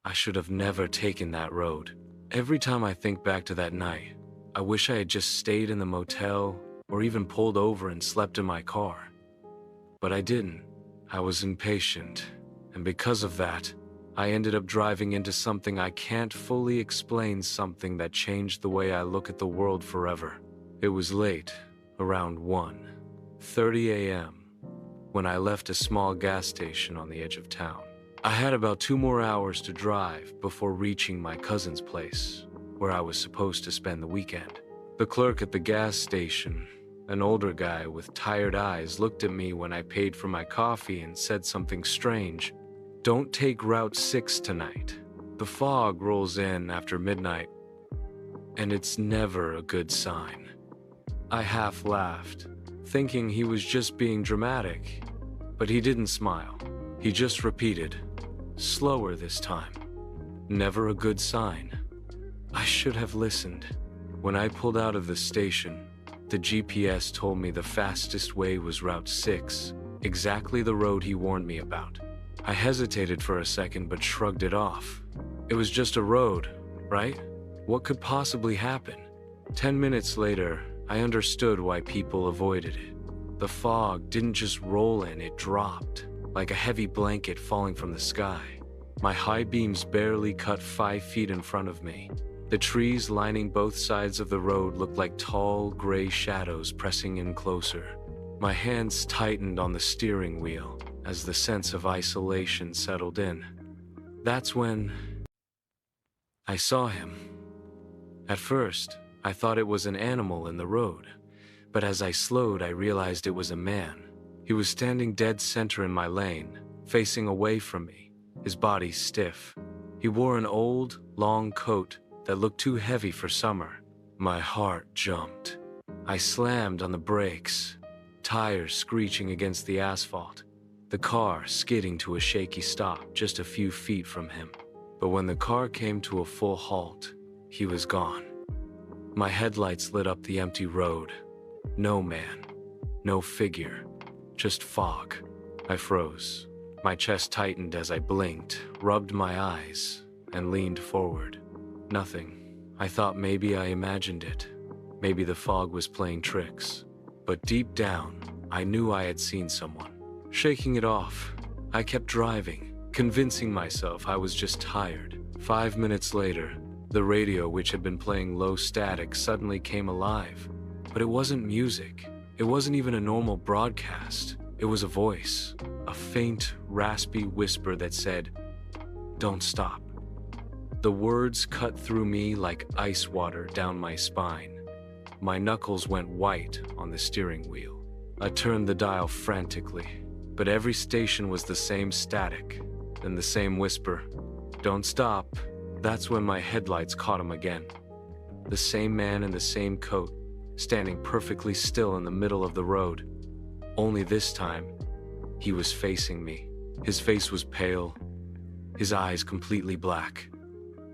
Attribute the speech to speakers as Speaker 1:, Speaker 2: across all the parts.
Speaker 1: I should have never taken that road. Every time I think back to that night, I wish I had just stayed in the motel or even pulled over and slept in my car. But I didn't. I was impatient, and because of that, I ended up driving into something I can't fully explain, something that changed the way I look at the world forever. It was late, around 1:30 a.m., when I left a small gas station on the edge of town. I had about 2 more hours to drive before reaching my cousin's place, where I was supposed to spend the weekend. The clerk at the gas station, an older guy with tired eyes, looked at me when I paid for my coffee and said something strange. "Don't take Route 6 tonight. The fog rolls in after midnight, and it's never a good sign." I half laughed, thinking he was just being dramatic, but he didn't smile. He just repeated, slower this time. Never a good sign. I should have listened. When I pulled out of the station, the GPS told me the fastest way was Route 6, exactly the road he warned me about. I hesitated for a second but shrugged it off. It was just a road, right? What could possibly happen? 10 minutes later, I understood why people avoided it. The fog didn't just roll in, it dropped, like a heavy blanket falling from the sky. My high beams barely cut 5 feet in front of me. The trees lining both sides of the road looked like tall, gray shadows pressing in closer. My hands tightened on the steering wheel as the sense of isolation settled in. That's when I saw him. At first, I thought it was an animal in the road, but as I slowed, I realized it was a man. He was standing dead center in my lane, facing away from me, his body stiff. He wore an old, long coat that looked too heavy for summer. My heart jumped. I slammed on the brakes, tires screeching against the asphalt, the car skidding to a shaky stop just a few feet from him. But when the car came to a full halt, he was gone. My headlights lit up the empty road. No man, no figure, just fog. I froze. My chest tightened as I blinked, rubbed my eyes, and leaned forward. Nothing. I thought maybe I imagined it. Maybe the fog was playing tricks. But deep down, I knew I had seen someone. Shaking it off, I kept driving, convincing myself I was just tired. 5 minutes later, the radio, which had been playing low static, suddenly came alive. But it wasn't music. It wasn't even a normal broadcast. It was a voice, a faint, raspy whisper that said, "Don't stop." The words cut through me like ice water down my spine. My knuckles went white on the steering wheel. I turned the dial frantically, but every station was the same static, and the same whisper, "Don't stop." That's when my headlights caught him again. The same man in the same coat, standing perfectly still in the middle of the road. Only this time, he was facing me. His face was pale, his eyes completely black.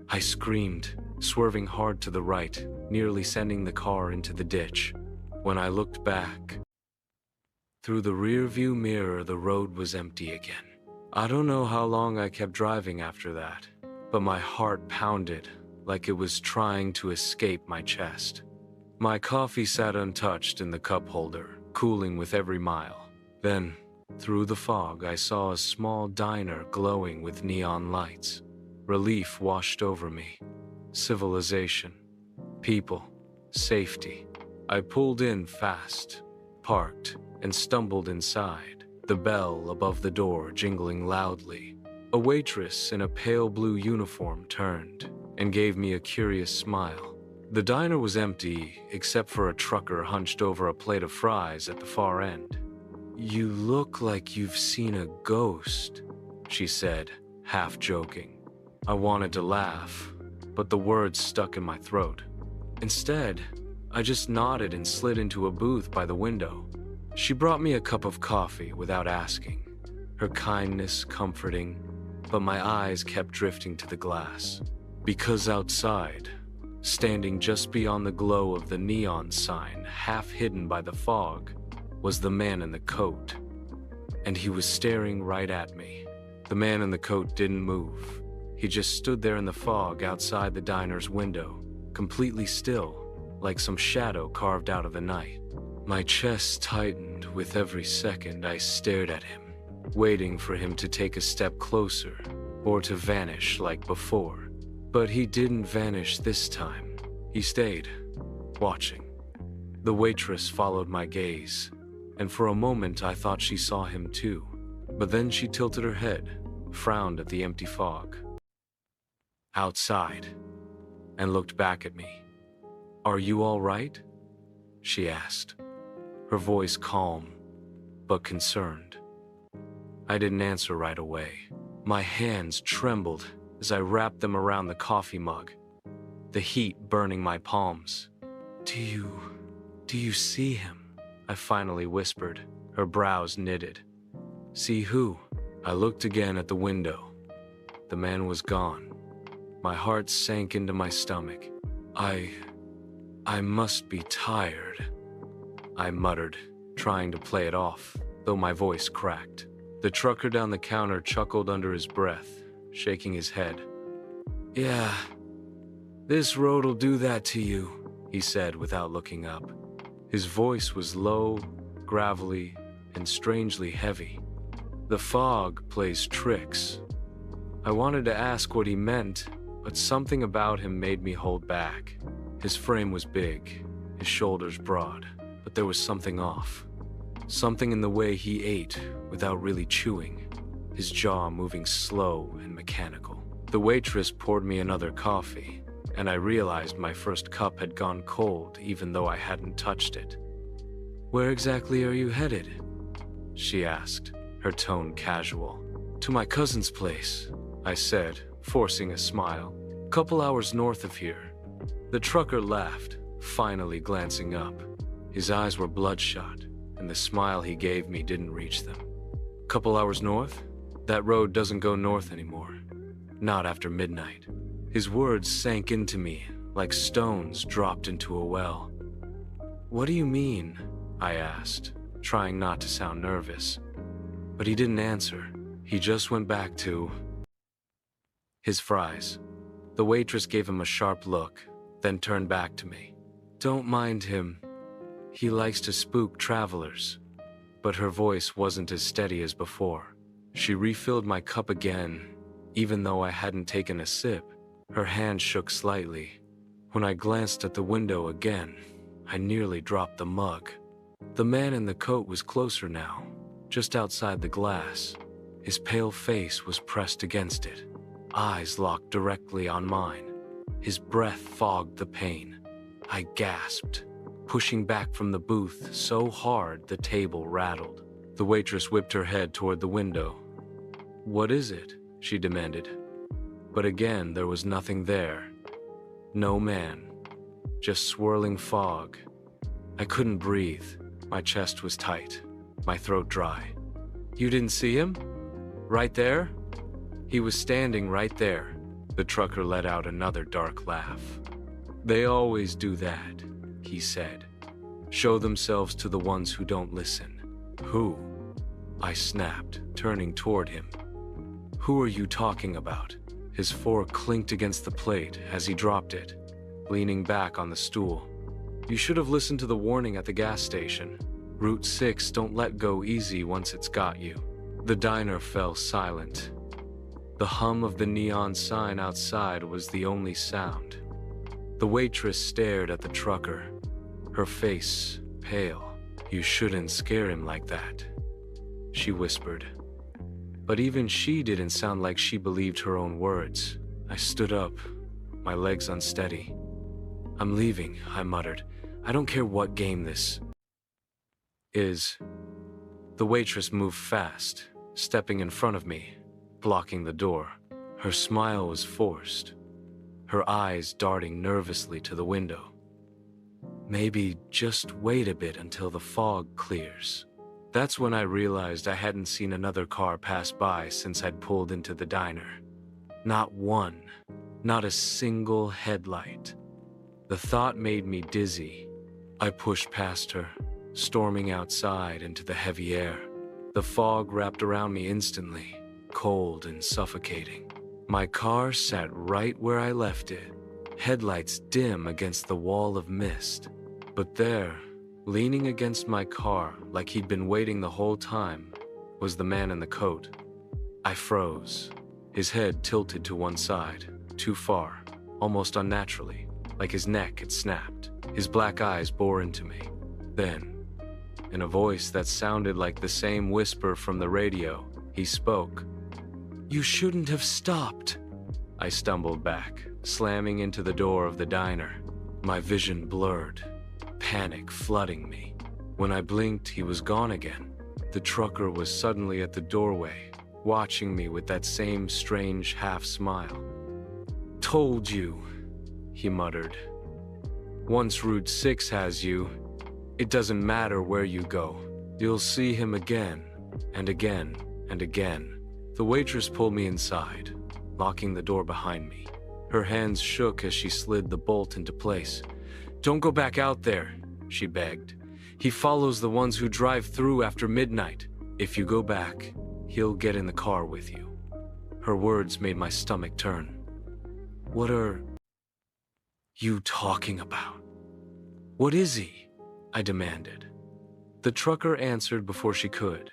Speaker 1: I screamed, swerving hard to the right, nearly sending the car into the ditch. When I looked back, through the rearview mirror, the road was empty again. I don't know how long I kept driving after that, but my heart pounded like it was trying to escape my chest. My coffee sat untouched in the cup holder, cooling with every mile. Then, through the fog, I saw a small diner glowing with neon lights. Relief washed over me. Civilization. People. Safety. I pulled in fast, parked, and stumbled inside, the bell above the door jingling loudly. A waitress in a pale blue uniform turned and gave me a curious smile. The diner was empty, except for a trucker hunched over a plate of fries at the far end. "You look like you've seen a ghost," she said, half joking. I wanted to laugh, but the words stuck in my throat. Instead, I just nodded and slid into a booth by the window. She brought me a cup of coffee without asking, her kindness comforting, but my eyes kept drifting to the glass. Because outside, standing just beyond the glow of the neon sign, half hidden by the fog, was the man in the coat. And he was staring right at me. The man in the coat didn't move. He just stood there in the fog outside the diner's window, completely still, like some shadow carved out of the night. My chest tightened with every second I stared at him, waiting for him to take a step closer or to vanish like before. But he didn't vanish this time. He stayed, watching. The waitress followed my gaze, and for a moment I thought she saw him too. But then she tilted her head, frowned at the empty fog outside, and looked back at me. "Are you all right?" she asked, her voice calm but concerned. I didn't answer right away. My hands trembled as I wrapped them around the coffee mug, the heat burning my palms. Do you see him?" I finally whispered, her brows knitted. "See who?" I looked again at the window. The man was gone. My heart sank into my stomach. I must be tired," I muttered, trying to play it off, though my voice cracked. The trucker down the counter chuckled under his breath, shaking his head. "Yeah, this road'll do that to you," he said without looking up. His voice was low, gravelly, and strangely heavy. "The fog plays tricks." I wanted to ask what he meant, but something about him made me hold back. His frame was big, his shoulders broad, but there was something off. Something in the way he ate without really chewing, his jaw moving slow and mechanical. The waitress poured me another coffee, and I realized my first cup had gone cold even though I hadn't touched it. "Where exactly are you headed?" she asked, her tone casual. "To my cousin's place," I said, forcing a smile. "Couple hours north of here." The trucker laughed, finally glancing up. His eyes were bloodshot, and the smile he gave me didn't reach them. "Couple hours north? That road doesn't go north anymore. Not after midnight." His words sank into me like stones dropped into a well. "What do you mean?" I asked, trying not to sound nervous. But he didn't answer. He just went back to his fries. The waitress gave him a sharp look, then turned back to me. "Don't mind him. He likes to spook travelers." But her voice wasn't as steady as before. She refilled my cup again, even though I hadn't taken a sip. Her hand shook slightly. When I glanced at the window again, I nearly dropped the mug. The man in the coat was closer now, just outside the glass. His pale face was pressed against it, eyes locked directly on mine. His breath fogged the pain. I gasped, pushing back from the booth so hard the table rattled. The waitress whipped her head toward the window. "What is it?" she demanded. But again, there was nothing there. No man, just swirling fog. I couldn't breathe. My chest was tight, my throat dry. "You didn't see him? Right there?" "He was standing right there." The trucker let out another dark laugh. "They always do that," he said. "Show themselves to the ones who don't listen." "Who?" I snapped, turning toward him. "Who are you talking about?" His fork clinked against the plate as he dropped it, leaning back on the stool. "You should have listened to the warning at the gas station. Route 6 don't let go easy once it's got you." The diner fell silent. The hum of the neon sign outside was the only sound. The waitress stared at the trucker, her face pale. "You shouldn't scare him like that," she whispered. But even she didn't sound like she believed her own words. I stood up, my legs unsteady. "I'm leaving," I muttered. "I don't care what game this is." The waitress moved fast, stepping in front of me, blocking the door. Her smile was forced, her eyes darting nervously to the window. "Maybe just wait a bit until the fog clears." That's when I realized I hadn't seen another car pass by since I'd pulled into the diner. Not one, not a single headlight. The thought made me dizzy. I pushed past her, storming outside into the heavy air. The fog wrapped around me instantly, cold and suffocating. My car sat right where I left it, headlights dim against the wall of mist. But there, leaning against my car like he'd been waiting the whole time, was the man in the coat. I froze, his head tilted to one side, too far, almost unnaturally, like his neck had snapped. His black eyes bore into me. Then, in a voice that sounded like the same whisper from the radio, he spoke. "You shouldn't have stopped." I stumbled back, slamming into the door of the diner. My vision blurred, panic flooding me. When I blinked, he was gone again. The trucker was suddenly at the doorway, watching me with that same strange half-smile. "Told you," he muttered. "Once Route 6 has you, it doesn't matter where you go. You'll see him again, and again, and again." The waitress pulled me inside, locking the door behind me. Her hands shook as she slid the bolt into place. "Don't go back out there," she begged. "He follows the ones who drive through after midnight. If you go back, he'll get in the car with you." Her words made my stomach turn. "What are you talking about? What is he?" I demanded. The trucker answered before she could.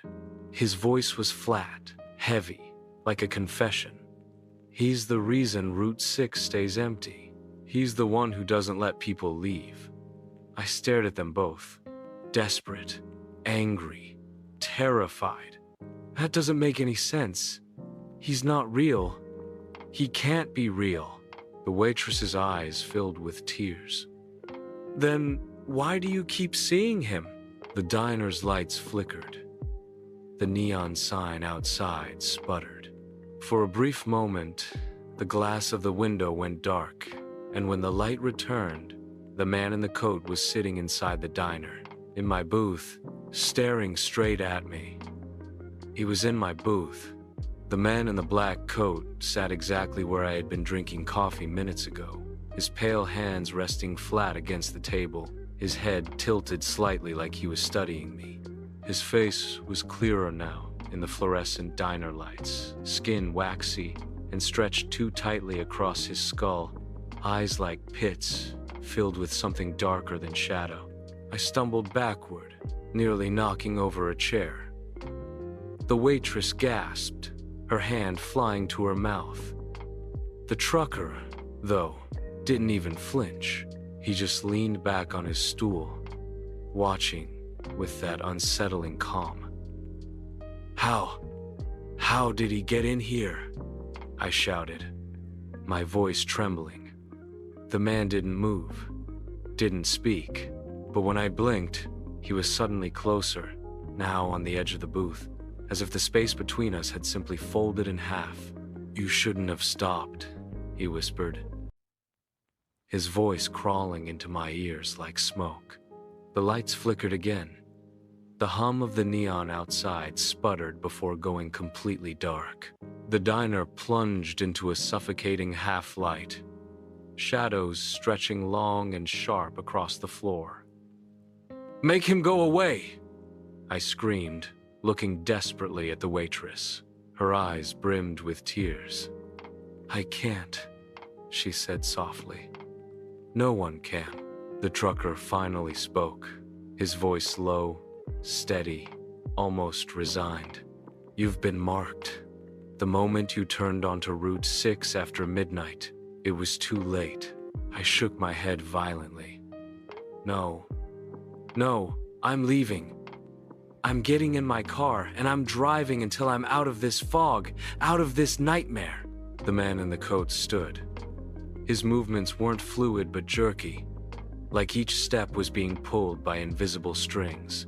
Speaker 1: His voice was flat, heavy, like a confession. "He's the reason Route 6 stays empty. He's the one who doesn't let people leave." I stared at them both, desperate, angry, terrified. That doesn't make any sense. He's not real. He can't be real. The waitress's eyes filled with tears. "Then why do you keep seeing him?" The diner's lights flickered. The neon sign outside sputtered. For a brief moment, the glass of the window went dark, and when the light returned, the man in the coat was sitting inside the diner, in my booth, staring straight at me. He was in my booth. The man in the black coat sat exactly where I had been drinking coffee minutes ago, his pale hands resting flat against the table, his head tilted slightly like he was studying me. His face was clearer now in the fluorescent diner lights, skin waxy and stretched too tightly across his skull, eyes like pits filled with something darker than shadow. I stumbled backward, nearly knocking over a chair. The waitress gasped, her hand flying to her mouth. The trucker, though, didn't even flinch. He just leaned back on his stool, watching with that unsettling calm. How did he get in here?" I shouted, my voice trembling. The man didn't move, didn't speak, but when I blinked, he was suddenly closer, now on the edge of the booth, as if the space between us had simply folded in half. "You shouldn't have stopped," he whispered, his voice crawling into my ears like smoke. The lights flickered again. The hum of the neon outside sputtered before going completely dark. The diner plunged into a suffocating half-light, shadows stretching long and sharp across the floor. "Make him go away!" I screamed, looking desperately at the waitress. Her eyes brimmed with tears. "I can't," she said softly. "No one can." The trucker finally spoke, his voice low, steady, almost resigned. "You've been marked. The moment you turned onto Route 6 after midnight, it was too late." I shook my head violently. No, I'm leaving. I'm getting in my car, and I'm driving until I'm out of this fog, out of this nightmare." The man in the coat stood. His movements weren't fluid but jerky, like each step was being pulled by invisible strings.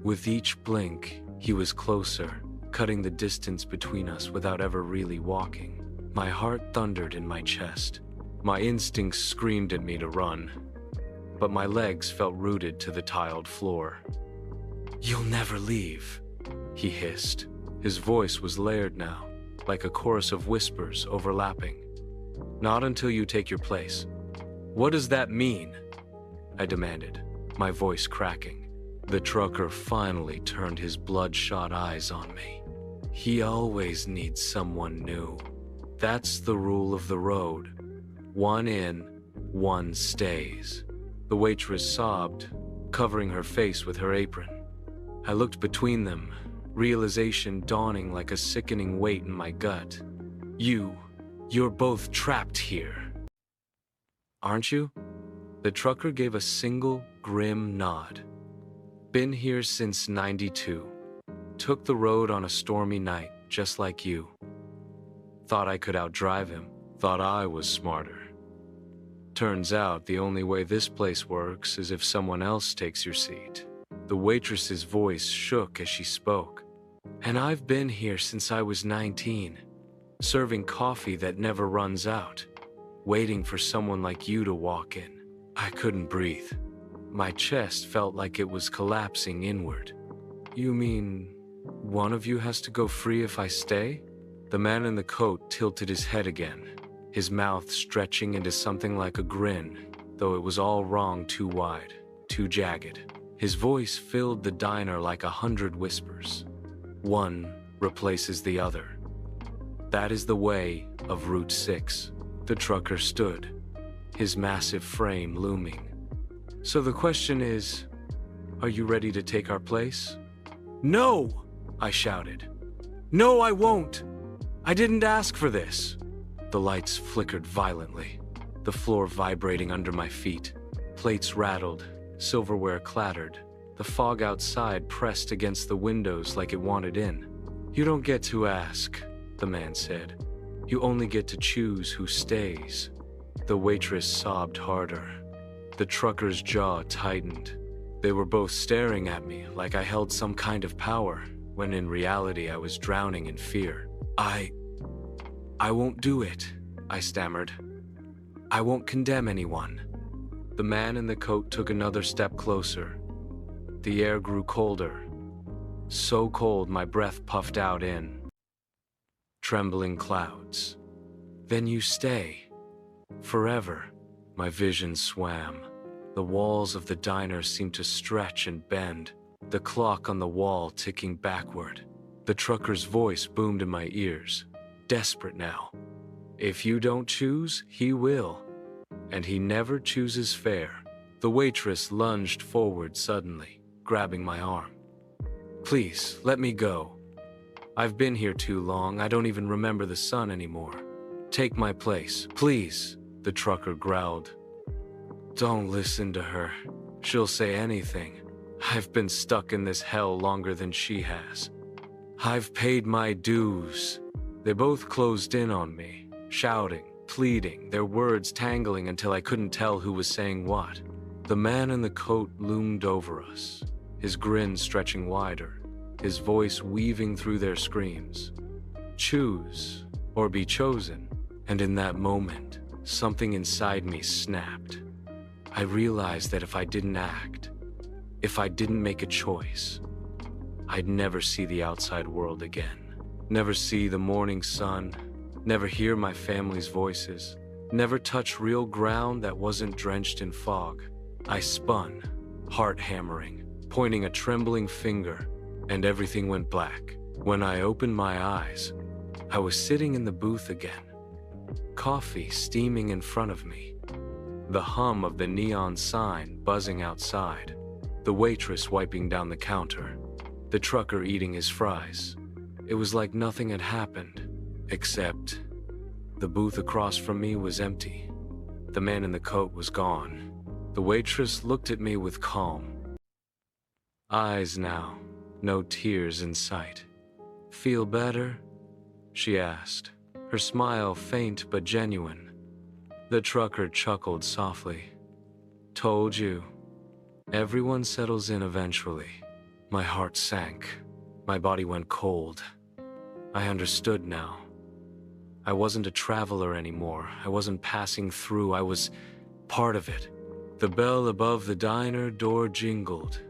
Speaker 1: With each blink, he was closer, cutting the distance between us without ever really walking. My heart thundered in my chest. My instincts screamed at me to run, but my legs felt rooted to the tiled floor. "You'll never leave," he hissed. His voice was layered now, like a chorus of whispers overlapping. "Not until you take your place." "What does that mean?" I demanded, my voice cracking. The trucker finally turned his bloodshot eyes on me. "He always needs someone new. That's the rule of the road. One in, one stays. The waitress sobbed, covering her face with her apron. I looked between them, realization dawning like a sickening weight in my gut. You're both trapped here. Aren't you? The trucker gave a single, grim nod. Been here since '92. Took the road on a stormy night, just like you. Thought I could outdrive him. Thought I was smarter. Turns out the only way this place works is if someone else takes your seat. The waitress's voice shook as she spoke. And I've been here since I was 19, serving coffee that never runs out, waiting for someone like you to walk in. I couldn't breathe. My chest felt like it was collapsing inward. You mean one of you has to go free if I stay? The man in the coat tilted his head again, his mouth stretching into something like a grin, though it was all wrong, too wide, too jagged. His voice filled the diner like 100 whispers. One replaces the other. That is the way of Route 6. The trucker stood, his massive frame looming. So the question is, are you ready to take our place? No! I shouted. No, I won't! I didn't ask for this. The lights flickered violently, the floor vibrating under my feet. Plates rattled, silverware clattered. The fog outside pressed against the windows like it wanted in. You don't get to ask, the man said. You only get to choose who stays. The waitress sobbed harder. The trucker's jaw tightened. They were both staring at me like I held some kind of power, when in reality I was drowning in fear. I won't do it, I stammered. I won't condemn anyone. The man in the coat took another step closer. The air grew colder. So cold my breath puffed out in trembling clouds. Then you stay. Forever. My vision swam. The walls of the diner seemed to stretch and bend, the clock on the wall ticking backward. The trucker's voice boomed in my ears, desperate now. If you don't choose, he will. And he never chooses fair. The waitress lunged forward suddenly, grabbing my arm. Please, let me go. I've been here too long, I don't even remember the sun anymore. Take my place, please, the trucker growled. Don't listen to her. She'll say anything. I've been stuck in this hell longer than she has. I've paid my dues. They both closed in on me, shouting, pleading, their words tangling until I couldn't tell who was saying what. The man in the coat loomed over us, his grin stretching wider, his voice weaving through their screams. Choose, or be chosen. And in that moment, something inside me snapped. I realized that if I didn't act, if I didn't make a choice, I'd never see the outside world again. Never see the morning sun, never hear my family's voices, never touch real ground that wasn't drenched in fog. I spun, heart hammering, pointing a trembling finger, and everything went black. When I opened my eyes, I was sitting in the booth again, coffee steaming in front of me, the hum of the neon sign buzzing outside, the waitress wiping down the counter, the trucker eating his fries. It was like nothing had happened, except the booth across from me was empty. The man in the coat was gone. The waitress looked at me with calm eyes now, no tears in sight. Feel better? She asked, her smile faint but genuine. The trucker chuckled softly. Told you. Everyone settles in eventually. My heart sank. My body went cold. I understood now. I wasn't a traveler anymore. I wasn't passing through. I was part of it. The bell above the diner door jingled.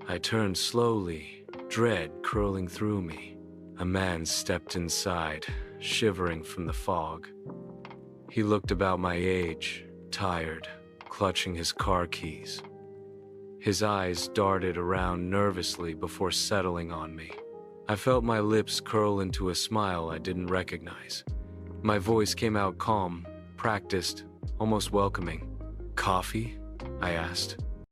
Speaker 1: I turned slowly, dread curling through me. A man stepped inside, shivering from the fog. He looked about my age, tired, clutching his car keys. His eyes darted around nervously before settling on me. I felt my lips curl into a smile I didn't recognize. My voice came out calm, practiced, almost welcoming. Coffee? I asked.